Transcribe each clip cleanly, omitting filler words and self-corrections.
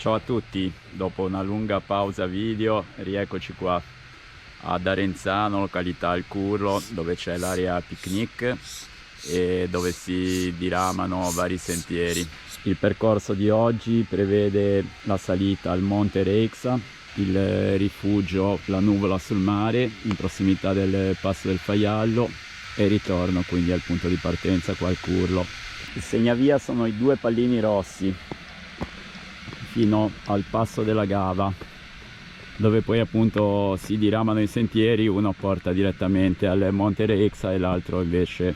Ciao a tutti, dopo una lunga pausa video rieccoci qua ad Arenzano, località Il Curlo, dove c'è l'area picnic e dove si diramano vari sentieri. Il percorso di oggi prevede la salita al Monte Reixa, il rifugio La Nuvola sul Mare in prossimità del Passo del Faiallo e il ritorno quindi al punto di partenza qua al Curlo. Il segnavia sono i due pallini rossi fino al Passo della Gava, dove poi appunto si diramano i sentieri, uno porta direttamente al Monte Reixa e l'altro invece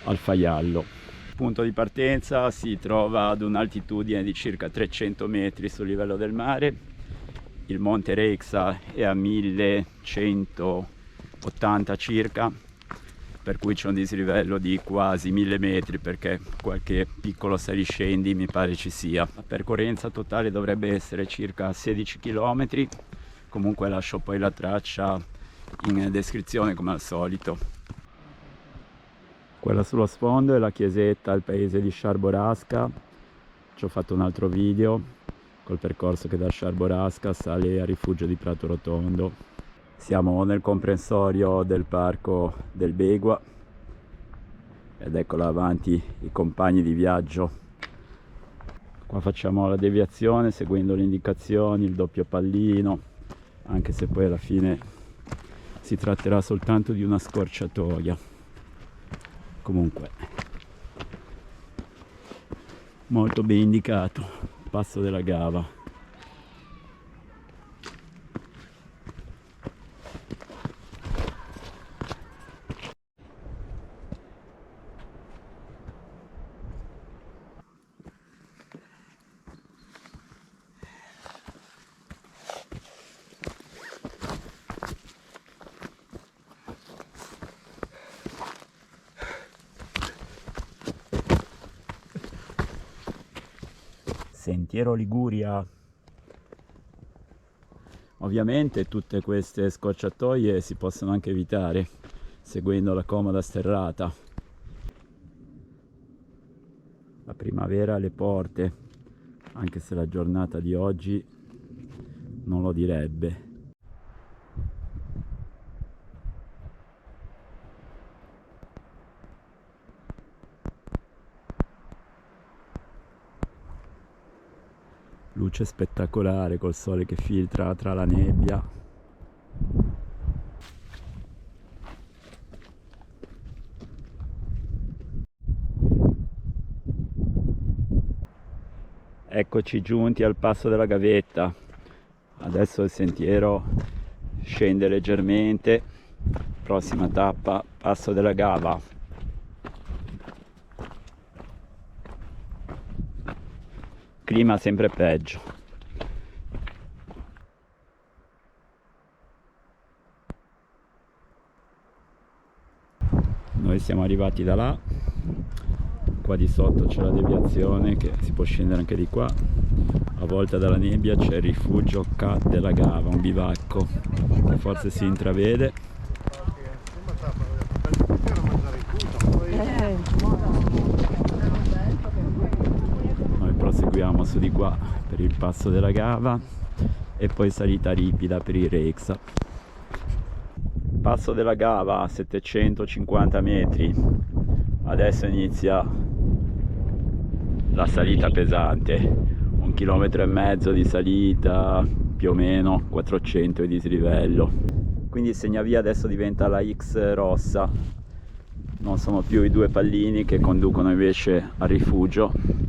al Faiallo. Il punto di partenza si trova ad un'altitudine di circa 300 metri sul livello del mare. Il Monte Reixa è a 1180 circa, per cui c'è un dislivello di quasi 1000 metri, perché qualche piccolo saliscendi mi pare ci sia. La percorrenza totale dovrebbe essere circa 16 km, comunque lascio poi la traccia in descrizione come al solito. Quella sullo sfondo è la chiesetta al paese di Sciarborasca. Ci ho fatto un altro video col percorso che da Sciarborasca sale al rifugio di Prato Rotondo. Siamo nel comprensorio del parco del Begua ed ecco là avanti i compagni di viaggio. Qua facciamo la deviazione seguendo le indicazioni, il doppio pallino, anche se poi alla fine si tratterà soltanto di una scorciatoia. Comunque molto ben indicato, Passo della Gava. Sentiero Liguria. Ovviamente tutte queste scorciatoie si possono anche evitare seguendo la comoda sterrata. La primavera alle porte, anche se la giornata di oggi non lo direbbe. Luce spettacolare col sole che filtra tra la nebbia. Eccoci giunti al Passo della Gavetta. Adesso il sentiero scende leggermente. Prossima tappa, Passo della Gava. Clima sempre peggio. Noi siamo arrivati da là, qua di sotto c'è la deviazione che si può scendere anche di qua. A volta dalla nebbia c'è il rifugio Ca della Gava, un bivacco che forse si intravede. Proseguiamo su di qua per il Passo della Gava e poi salita ripida per il Reixa. Passo della Gava a 750 metri. Adesso inizia la salita pesante, 1,5 km di salita, più o meno 400 di dislivello. Quindi il segnavia adesso diventa la X rossa, non sono più i due pallini che conducono invece al rifugio.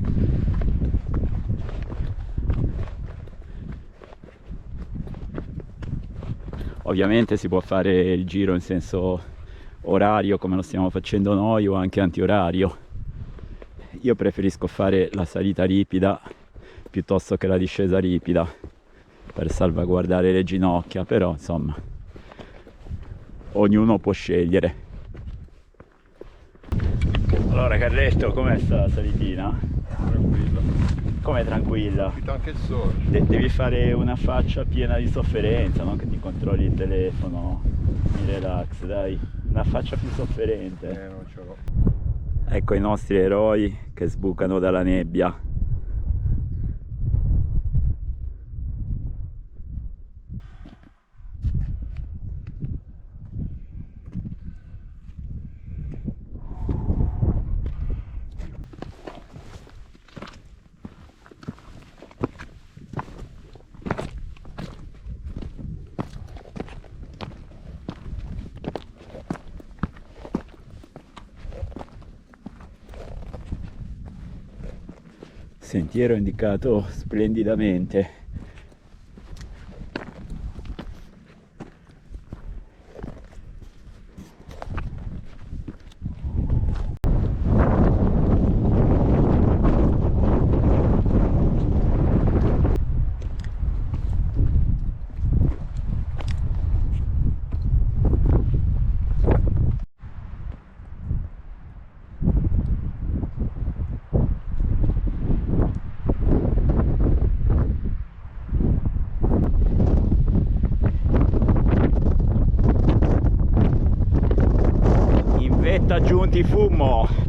Ovviamente si può fare il giro in senso orario come lo stiamo facendo noi o anche antiorario. Io preferisco fare la salita ripida piuttosto che la discesa ripida per salvaguardare le ginocchia, però insomma ognuno può scegliere. Allora Carletto, com'è sta salitina? Tranquilla. Come tranquilla? Anche il sole. Devi fare una faccia piena di sofferenza, non che ti controlli il telefono, mi relax, dai, una faccia più sofferente. Non ce l'ho. Ecco i nostri eroi che sbucano dalla nebbia. Sentiero indicato splendidamente. Aggiunti fumo.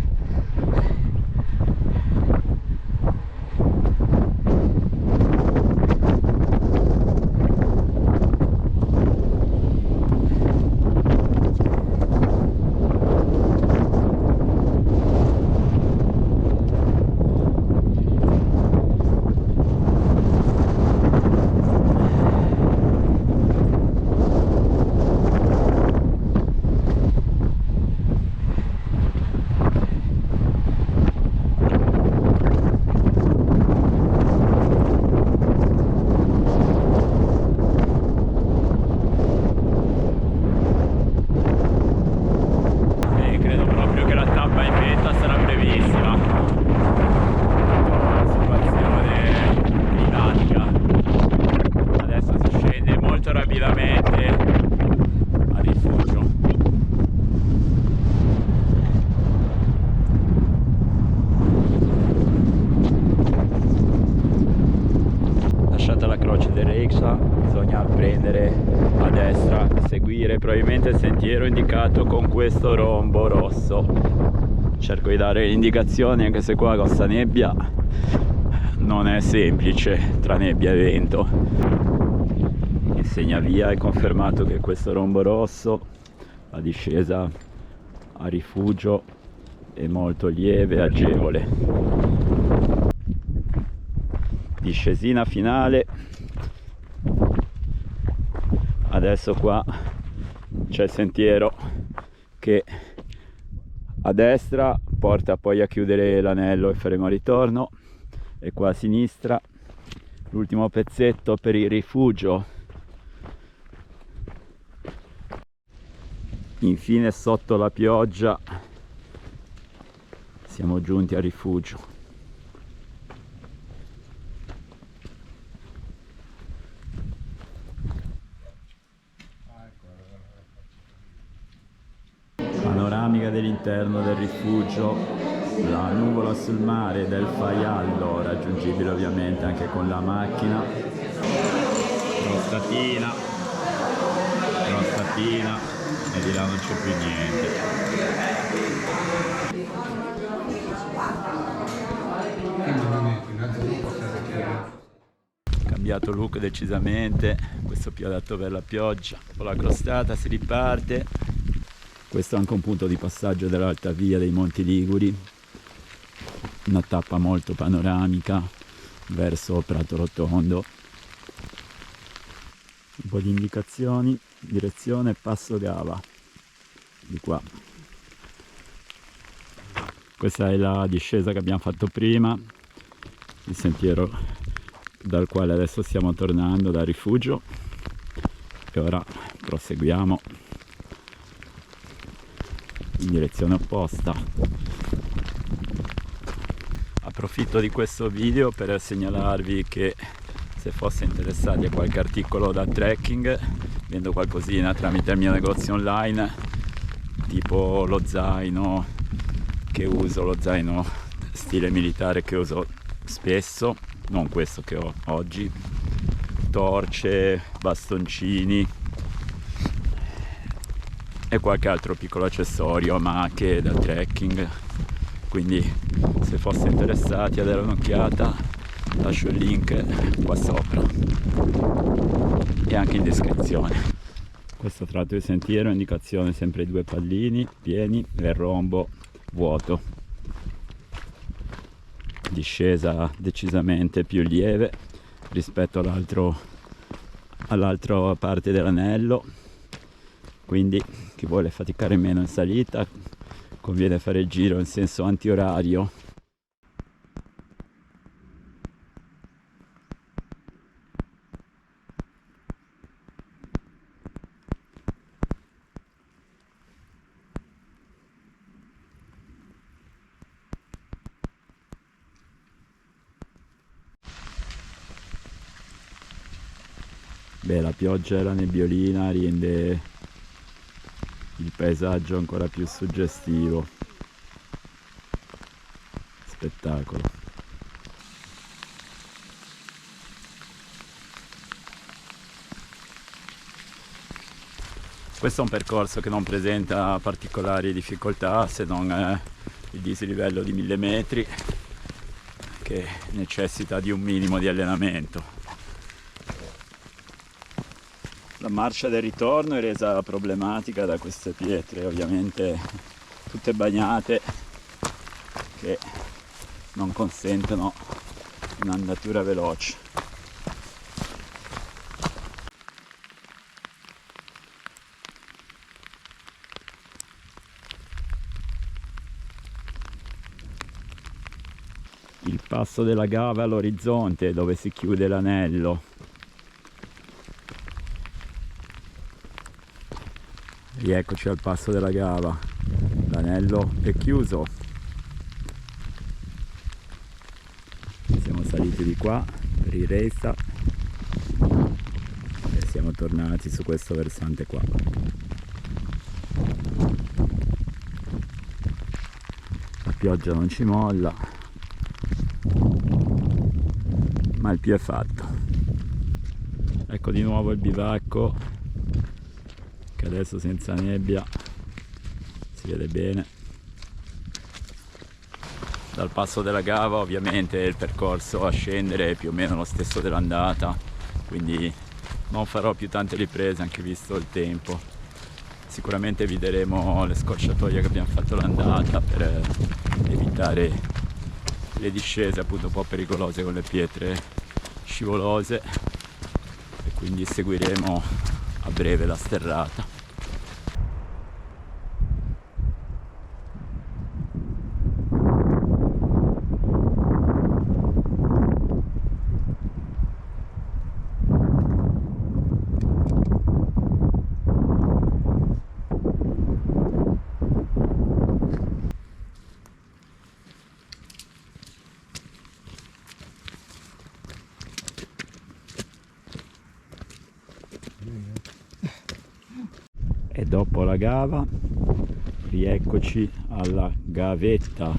Bisogna prendere a destra, seguire probabilmente il sentiero indicato con questo rombo rosso. Cerco di dare le indicazioni, anche se qua con sta nebbia non è semplice, tra nebbia e vento. Il segnavia è confermato che questo rombo rosso, la discesa a rifugio è molto lieve e agevole. Discesina finale. Adesso qua c'è il sentiero che a destra porta poi a chiudere l'anello e faremo il ritorno, e qua a sinistra l'ultimo pezzetto per il rifugio. Infine, sotto la pioggia siamo giunti al rifugio. Panoramica dell'interno del rifugio, la nuvola sul mare del Faiallo, raggiungibile ovviamente anche con la macchina. Prostatina, e di là non c'è più niente. Cambiato look decisamente, questo più adatto per la pioggia. Con la crostata si riparte. Questo è anche un punto di passaggio dell'alta via dei Monti Liguri, una tappa molto panoramica verso Prato Rotondo. Un po' di indicazioni, direzione Passo Gava, di qua. Questa è la discesa che abbiamo fatto prima, il sentiero dal quale adesso stiamo tornando dal rifugio, e ora proseguiamo in direzione opposta. Approfitto di questo video per segnalarvi che, se foste interessati a qualche articolo da trekking, vendo qualcosina tramite il mio negozio online, tipo lo zaino che uso, lo zaino stile militare che uso spesso, non questo che ho oggi, torce, bastoncini e qualche altro piccolo accessorio, ma che da trekking. Quindi se foste interessati a dare un'occhiata, lascio il link qua sopra e anche in descrizione. Questo tratto di sentiero, indicazione sempre 2 pallini pieni e il rombo vuoto. Discesa decisamente più lieve rispetto all'altra parte dell'anello, quindi chi vuole faticare meno in salita conviene fare il giro in senso antiorario. Beh, la pioggia e la nebbiolina rende il paesaggio ancora più suggestivo. Spettacolo. Questo è un percorso che non presenta particolari difficoltà, se non il dislivello di 1000 metri, che necessita di un minimo di allenamento. La marcia del ritorno è resa problematica da queste pietre, ovviamente tutte bagnate, che non consentono un'andatura veloce. Il passo della Gava all'orizzonte, dove si chiude l'anello. Rieccoci al passo della Gava. L'anello è chiuso. Siamo saliti di qua per il Reisa e siamo tornati su questo versante qua. La pioggia non ci molla, ma il più è fatto. Ecco di nuovo il bivacco, che adesso senza nebbia si vede bene. Dal passo della Gava ovviamente il percorso a scendere è più o meno lo stesso dell'andata, quindi non farò più tante riprese, anche visto il tempo. Sicuramente eviteremo le scorciatoie che abbiamo fatto l'andata per evitare le discese appunto un po' pericolose con le pietre scivolose, e quindi seguiremo a breve la sterrata. E dopo la Gava rieccoci alla gavetta.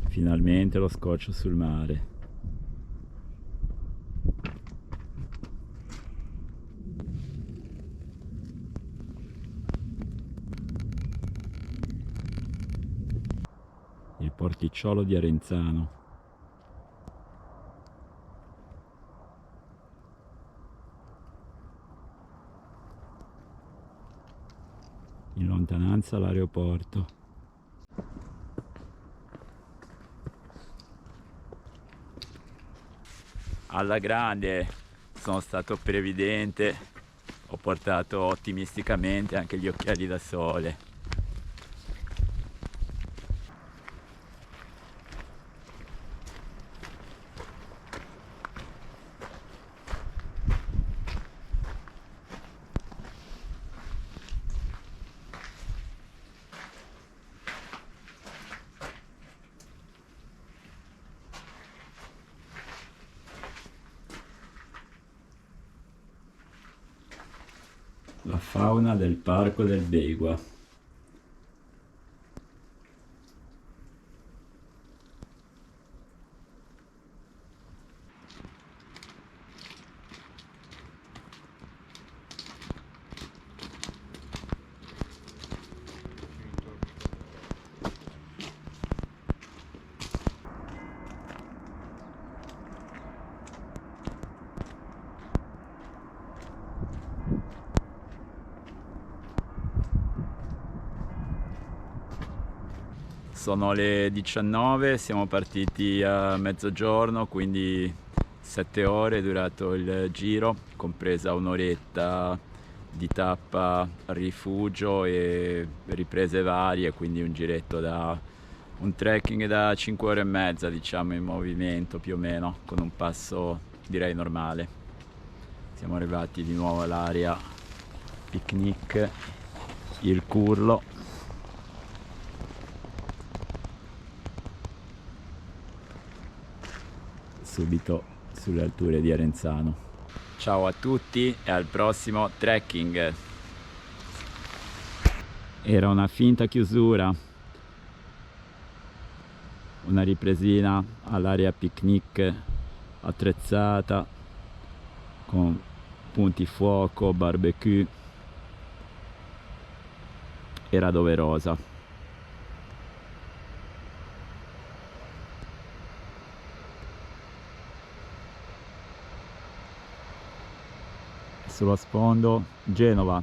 Finalmente lo scoccio sul mare. Il porticciolo di Arenzano. In lontananza l'aeroporto. Alla grande, sono stato previdente, ho portato ottimisticamente anche gli occhiali da sole. La fauna del parco del Beigua. Sono le 19, siamo partiti a mezzogiorno, quindi 7 ore è durato il giro, compresa un'oretta di tappa rifugio e riprese varie, quindi un giretto un trekking da 5 ore e mezza, diciamo, in movimento più o meno, con un passo direi normale. Siamo arrivati di nuovo all'area picnic, il Curlo. subito sulle alture di Arenzano. Ciao a tutti e al prossimo trekking. Era una finta chiusura, una ripresina all'area picnic attrezzata con punti fuoco, barbecue. Era doverosa. Sullo sfondo Genova.